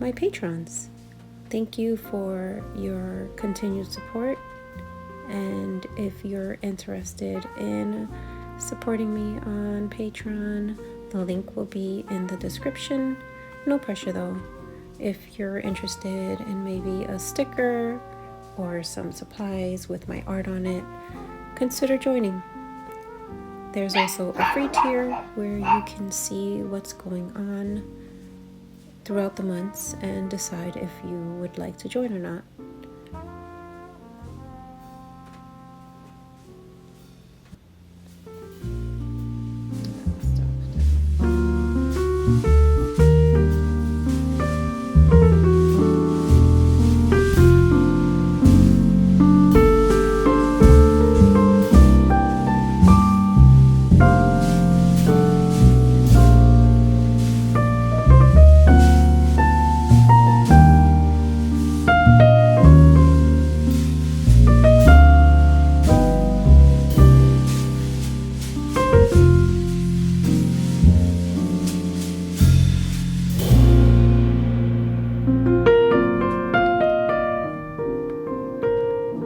my patrons. Thank you for your continued support, and if you're interested in supporting me on Patreon, the link will be in the description. No pressure though. If you're interested in maybe a sticker or some supplies with my art on it, consider joining. There's also a free tier where you can see what's going on throughout the months and decide if you would like to join or not.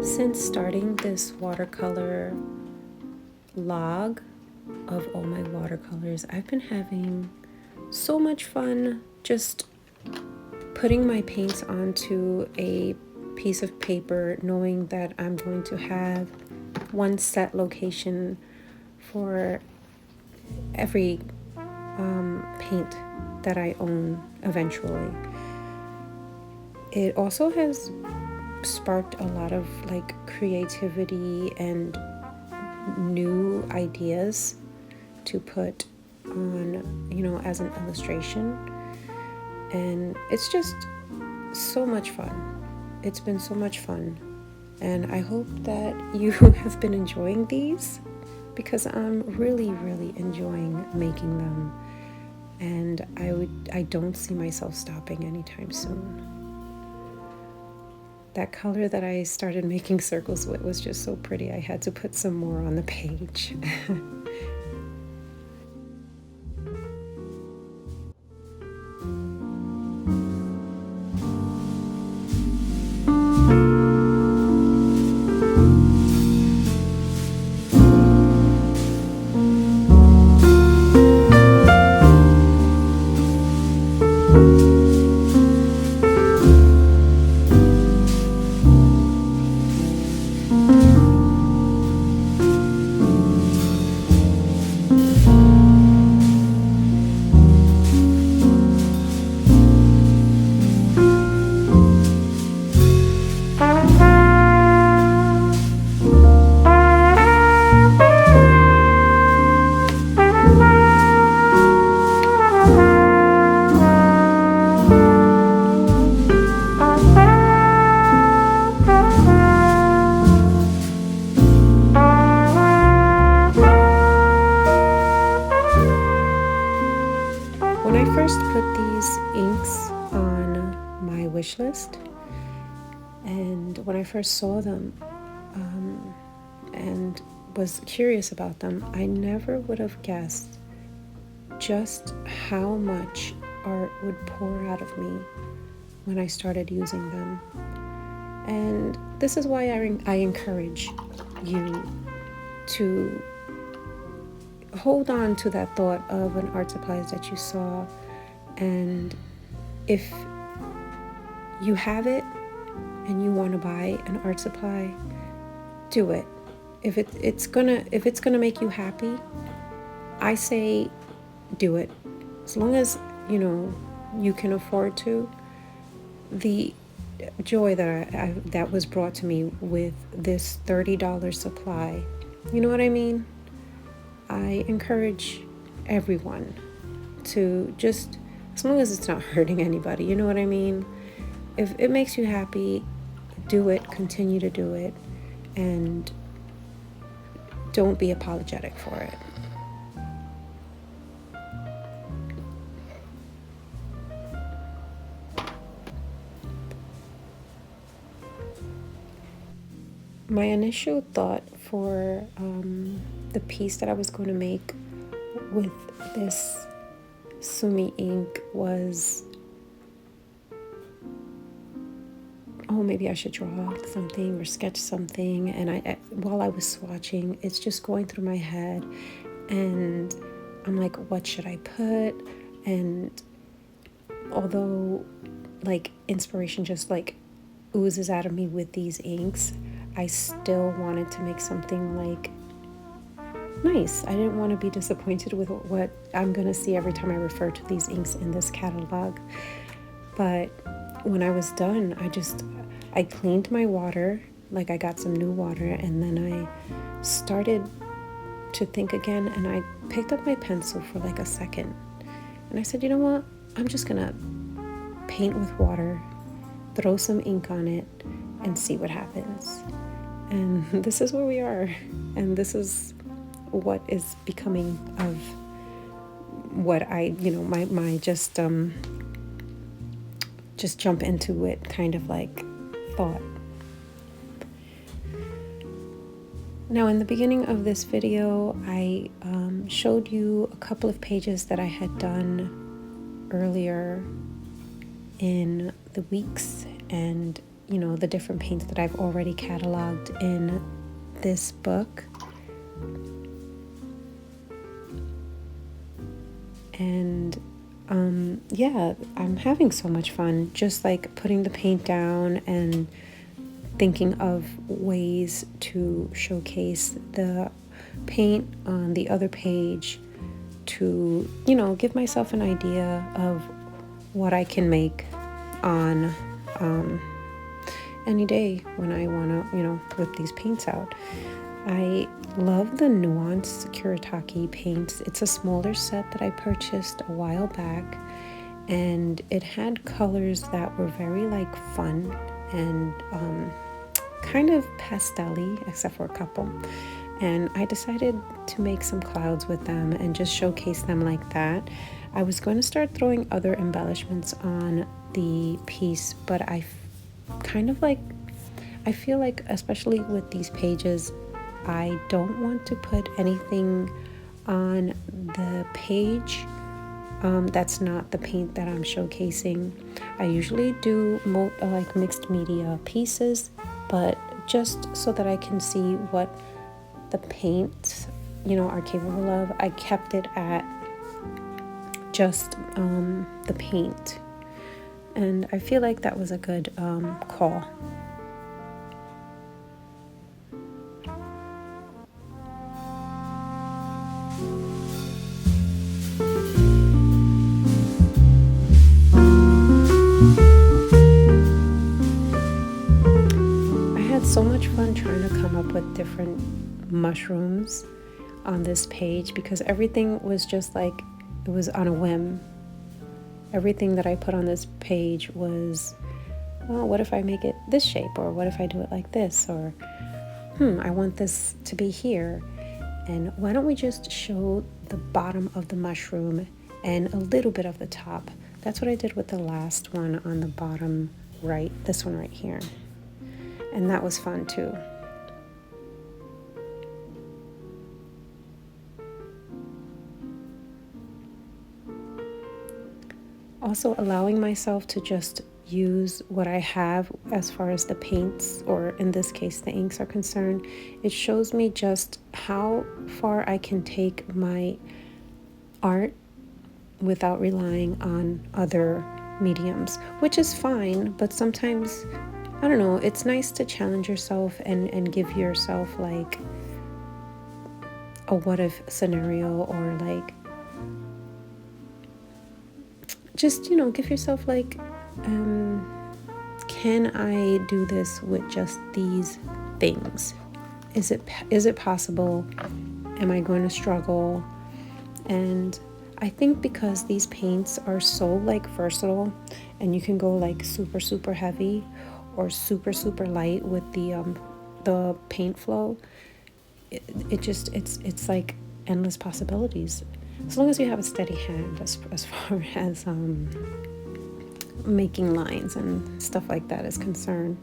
Since starting this watercolor log of all my watercolors, I've been having so much fun just putting my paints onto a piece of paper, knowing that I'm going to have one set location for every paint that I own eventually. It also has sparked a lot of like creativity and new ideas to put on, as an illustration, and it's just so much fun. It's been so much fun, and I hope that you have been enjoying these, because I'm really enjoying making them, and I don't see myself stopping anytime soon. That color that I started making circles with was just so pretty. I had to put some more on the page. When I first put these inks on my wish list, and when I first saw them and was curious about them, I never would have guessed just how much art would pour out of me when I started using them. And this is why I encourage you to hold on to that thought of an art supplies that you saw, and if you have it and you want to buy an art supply, do it. If it's gonna make you happy, I say do it. As long as you can afford to. The joy that was brought to me with this $30 supply, you know what I mean? I encourage everyone to just, as long as it's not hurting anybody, you know what I mean? If it makes you happy, do it, continue to do it, and don't be apologetic for it. My initial thought for the piece that I was going to make with this Sumi ink was oh, maybe I should draw something or sketch something. And while I was swatching, it's just going through my head, and I'm like, what should I put? And although like inspiration just like oozes out of me with these inks, I still wanted to make something like nice. I didn't want to be disappointed with what I'm going to see every time I refer to these inks in this catalog. But when I was done, I cleaned my water, like I got some new water, and then I started to think again, and I picked up my pencil for like a second, and I said, you know what, I'm just gonna paint with water, throw some ink on it, and see what happens. And this is where we are, and this is what is becoming of what I, my just jump into it kind of like thought. Now, in the beginning of this video, I showed you a couple of pages that I had done earlier in the weeks, and the different paints that I've already cataloged in this book. And yeah, I'm having so much fun just like putting the paint down and thinking of ways to showcase the paint on the other page to, give myself an idea of what I can make on any day when I want to, whip these paints out. I love the Nuance Kuretake paints. It's a smaller set that I purchased a while back, and it had colors that were very like fun and kind of pastel-y, except for a couple. And I decided to make some clouds with them and just showcase them like that. I was going to start throwing other embellishments on the piece, but I feel like, especially with these pages, I don't want to put anything on the page that's not the paint that I'm showcasing. I usually do like mixed media pieces, but just so that I can see what the paints, are capable of, I kept it at just the paint. And I feel like that was a good call. So much fun trying to come up with different mushrooms on this page, because everything was just like, it was on a whim. Everything that I put on this page was, well, what if I make it this shape, or what if I do it like this, or I want this to be here, and why don't we just show the bottom of the mushroom and a little bit of the top. That's what I did with the last one on the bottom right, this one right here. And that was fun too. Also allowing myself to just use what I have as far as the paints, or in this case the inks, are concerned. It shows me just how far I can take my art without relying on other mediums, which is fine, but sometimes, I don't know, it's nice to challenge yourself and give yourself like a what if scenario, or like just, give yourself like, can I do this with just these things? Is it possible? Am I going to struggle? And I think because these paints are so like versatile, and you can go like super, super heavy or super, super light with the paint flow, it's like endless possibilities, as long as you have a steady hand as far as making lines and stuff like that is concerned.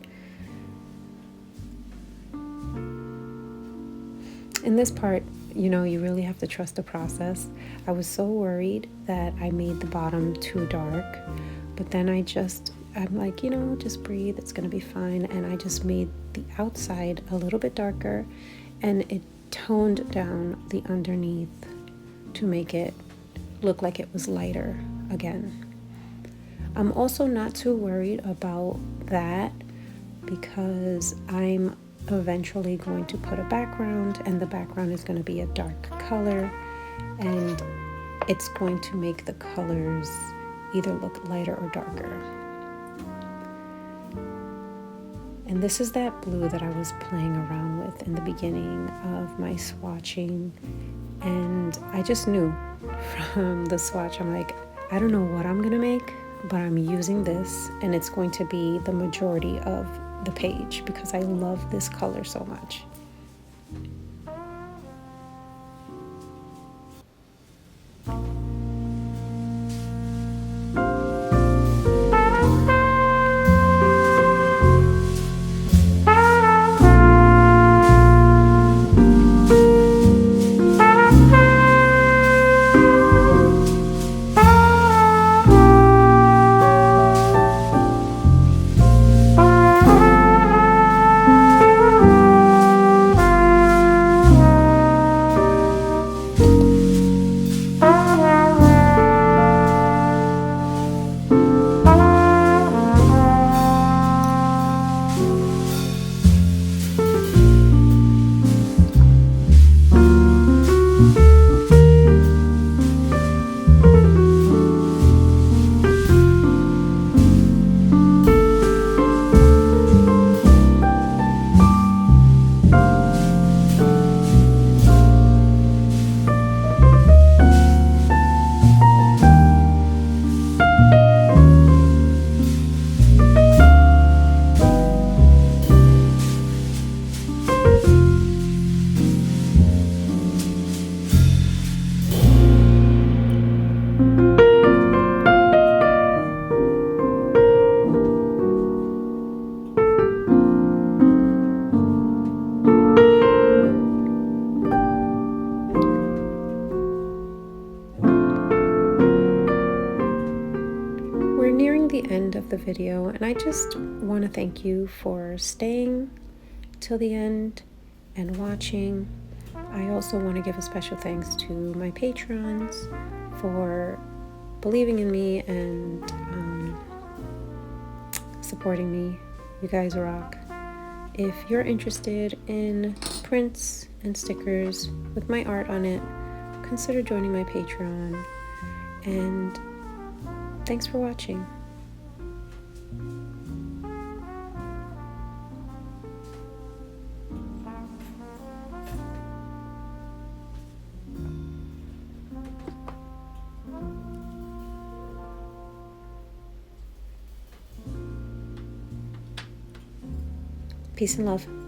In this part, you really have to trust the process. I was so worried that I made the bottom too dark, but then I I'm like, you know, just breathe, it's gonna be fine. And I just made the outside a little bit darker, and it toned down the underneath to make it look like it was lighter again. I'm also not too worried about that because I'm eventually going to put a background, and the background is going to be a dark color, and it's going to make the colors either look lighter or darker. And this is that blue that I was playing around with in the beginning of my swatching, and I just knew from the swatch, I'm like, I don't know what I'm gonna make, but I'm using this, and it's going to be the majority of the page because I love this color so much. The end of the video, and I just want to thank you for staying till the end and watching. I also want to give a special thanks to my patrons for believing in me and supporting me. You guys rock. If you're interested in prints and stickers with my art on it, consider joining my Patreon, and thanks for watching. Peace and love.